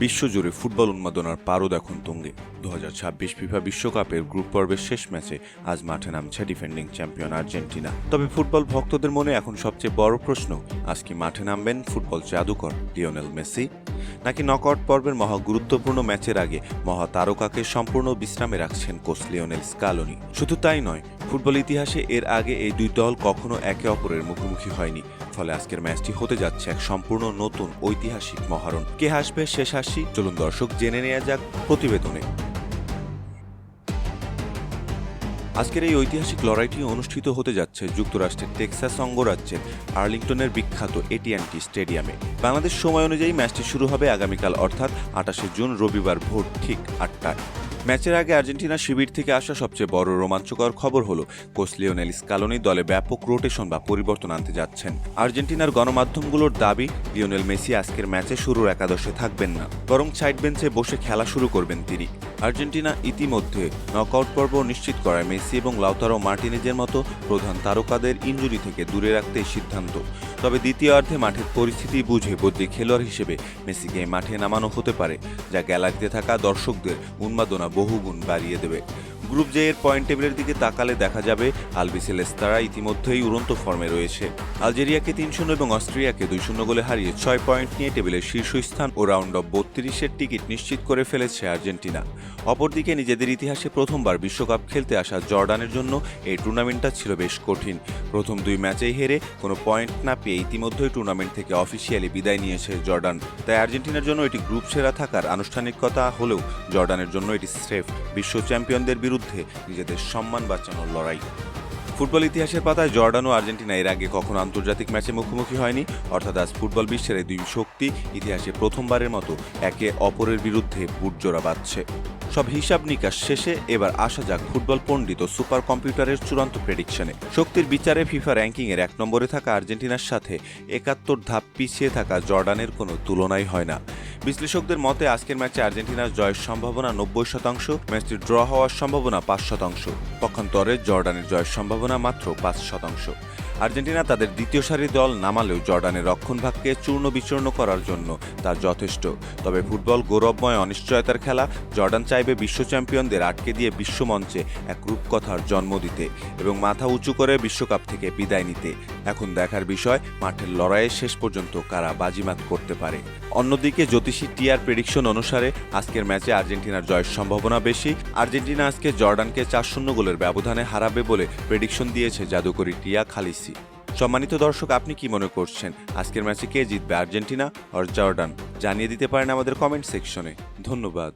বিশ্বজুড়ে ফুটবল উন্মাদনার পারদ এখন তুঙ্গে। 2026 ফিফা বিশ্বকাপের গ্রুপ পর্বের শেষ ম্যাচে আজ মাঠে নামছে ডিফেন্ডিং চ্যাম্পিয়ন আর্জেন্টিনা। তবে ফুটবল ভক্তদের মনে এখন সবচেয়ে বড় প্রশ্ন, আজ কি মাঠে নামবেন ফুটবল জাদুকর লিওনেল মেসি, নাকি নকআউট পর্বের মহা গুরুত্বপূর্ণ ম্যাচের আগে মহা তারকাকে সম্পূর্ণ বিশ্রামে রাখছেন কোচ লিওনেল স্কালোনি। শুধু তাই নয়, ফুটবল ইতিহাসে এর আগে এই দুই দল কখনো একে অপরের মুখোমুখি হয়নি। ফলে আজকের ম্যাচটি হতে যাচ্ছে এক সম্পূর্ণ নতুন ঐতিহাসিক মহারণ। কে হাসবে শেষ হাসি, চলুন দর্শক জেনে নেওয়া যাক প্রতিবেদনে। আজকের এই ঐতিহাসিক লড়াইটি অনুষ্ঠিত হতে যাচ্ছে যুক্তরাষ্ট্রের টেক্সাস অঙ্গরাজ্যের আর্লিংটনের বিখ্যাত এটিএনটি স্টেডিয়ামে। বাংলাদেশ সময় অনুযায়ী ম্যাচটি শুরু হবে আগামীকাল অর্থাৎ 28 জুন রবিবার ভোর ঠিক 8টায়। ম্যাচের আগে আর্জেন্টিনা শিবির থেকে আসা সবচেয়ে বড় রোমাঞ্চকর খবর হলো কোচ লিওনেল স্কালোনি দলে ব্যাপক রোটেশন বা পরিবর্তন আনতে যাচ্ছেন। আর্জেন্টিনার গণমাধ্যমগুলোর দাবি, লিওনেল মেসি আজকের ম্যাচে শুরুর একাদশে থাকবেন না, বরং সাইড বেঞ্চে বসে খেলা শুরু করবেন তিনি। আর্জেন্টিনা ইতিমধ্যে নকআউট পর্ব নিশ্চিত করায় মেসি এবং লাউতারো মার্টিনেজের মতো প্রধান তারকাদের ইনজুরি থেকে দূরে রাখতে সিদ্ধান্ত। তবে দ্বিতীয়ার্ধে মাঠের পরিস্থিতি বুঝে বদলি খেলোয়াড় হিসেবে মেসিকে মাঠে নামানো হতে পারে, যা গ্যালারিতে থাকা দর্শকদের উন্মাদনা বহুগুণ বাড়িয়ে দেবে। গ্রুপ জে এর পয়েন্ট টেবিলের দিকে তাকালে দেখা যাবে আলবিসেলেস্তারা ইতিমধ্যেই উড়ন্ত ফর্মে রয়েছে। আলজেরিয়াকে 3-0 এবং অস্ট্রিয়াকে 2-0 গোলে হারিয়ে 6 পয়েন্ট নিয়ে টেবিলের শীর্ষস্থান ও রাউন্ড অফ 32-এর টিকিট নিশ্চিত করে ফেলেছে আর্জেন্টিনা। অপরদিকে নিজেদের ইতিহাসে প্রথমবার বিশ্বকাপ খেলতে আসা জর্ডানের জন্য এই টুর্নামেন্টটা ছিল বেশ কঠিন। প্রথম 2 ম্যাচেই হেরে কোনো পয়েন্ট না পেয়ে ইতিমধ্যেই টুর্নামেন্ট থেকে অফিসিয়ালি বিদায় নিয়েছে জর্ডান। তাই আর্জেন্টিনার জন্য এটি গ্রুপ সেরা থাকার আনুষ্ঠানিকতা হলেও জর্ডানের জন্য এটি স্রেফ বিশ্ব চ্যাম্পিয়নদের বিরুদ্ধে নিজেদের সম্মান বাঁচানোর লড়াই। ফুটবল ইতিহাসের পাতায় জর্ডান ও আর্জেন্টিনা এর আগে কখনো আন্তর্জাতিক ম্যাচে মুখোমুখি হয়নি, অর্থাৎ আজ ফুটবল বিশ্বের এই দুই শক্তি ইতিহাসে প্রথমবারের মতো একে অপরের বিরুদ্ধে বুটজোড়া বাঁধছে। সব হিসাব নিকাশ শেষে এবার আসা যাক ফুটবল পণ্ডিত ও সুপার কম্পিউটারের চূড়ান্ত প্রেডিকশনে। শক্তির বিচারে ফিফা র্যাঙ্কিংয়ের 1 নম্বরে থাকা আর্জেন্টিনার সাথে 71 ধাপ পিছিয়ে থাকা জর্ডানের কোনো তুলনাই হয় না। বিশ্লেষকদের মতে আজকের ম্যাচে আর্জেন্টিনার জয়ের সম্ভাবনা 90%, ম্যাচটি ড্র হওয়ার সম্ভাবনা 5%। পক্ষান্তরে জর্ডানের জয়ের সম্ভাবনা মাত্র 5%। আর্জেন্টিনা তাদের দ্বিতীয় সারির দল নামালেও জর্ডানের রক্ষণভাগকে চূর্ণ বিচূর্ণ করার জন্য তা যথেষ্ট। তবে ফুটবল গৌরবময় অনিশ্চয়তার খেলা। জর্ডান চাইবে বিশ্ব চ্যাম্পিয়নদের আটকে দিয়ে বিশ্বমঞ্চে এক রূপকথার জন্ম দিতে এবং মাথা উঁচু করে বিশ্বকাপ থেকে বিদায় নিতে। এখন দেখার বিষয় মাঠের লড়াইয়ে শেষ পর্যন্ত কারা বাজিমাত করতে পারে। অন্যদিকে জ্যোতিষী টিয়ার প্রেডিকশন অনুসারে আজকের ম্যাচে আর্জেন্টিনার জয়ের সম্ভাবনা বেশি। আর্জেন্টিনা আজকে জর্ডানকে 4-0 গোলের ব্যবধানে হারাবে বলে প্রেডিকশন দিয়েছে জাদুকরি টিয়া খালিসি। সম্মানিত দর্শক, আপনি কি মনে করছেন আজকের ম্যাচে কে জিতবে, আর্জেন্টিনা অর জর্ডান? জানিয়ে দিতে পারেন আমাদের কমেন্ট সেকশনে। ধন্যবাদ।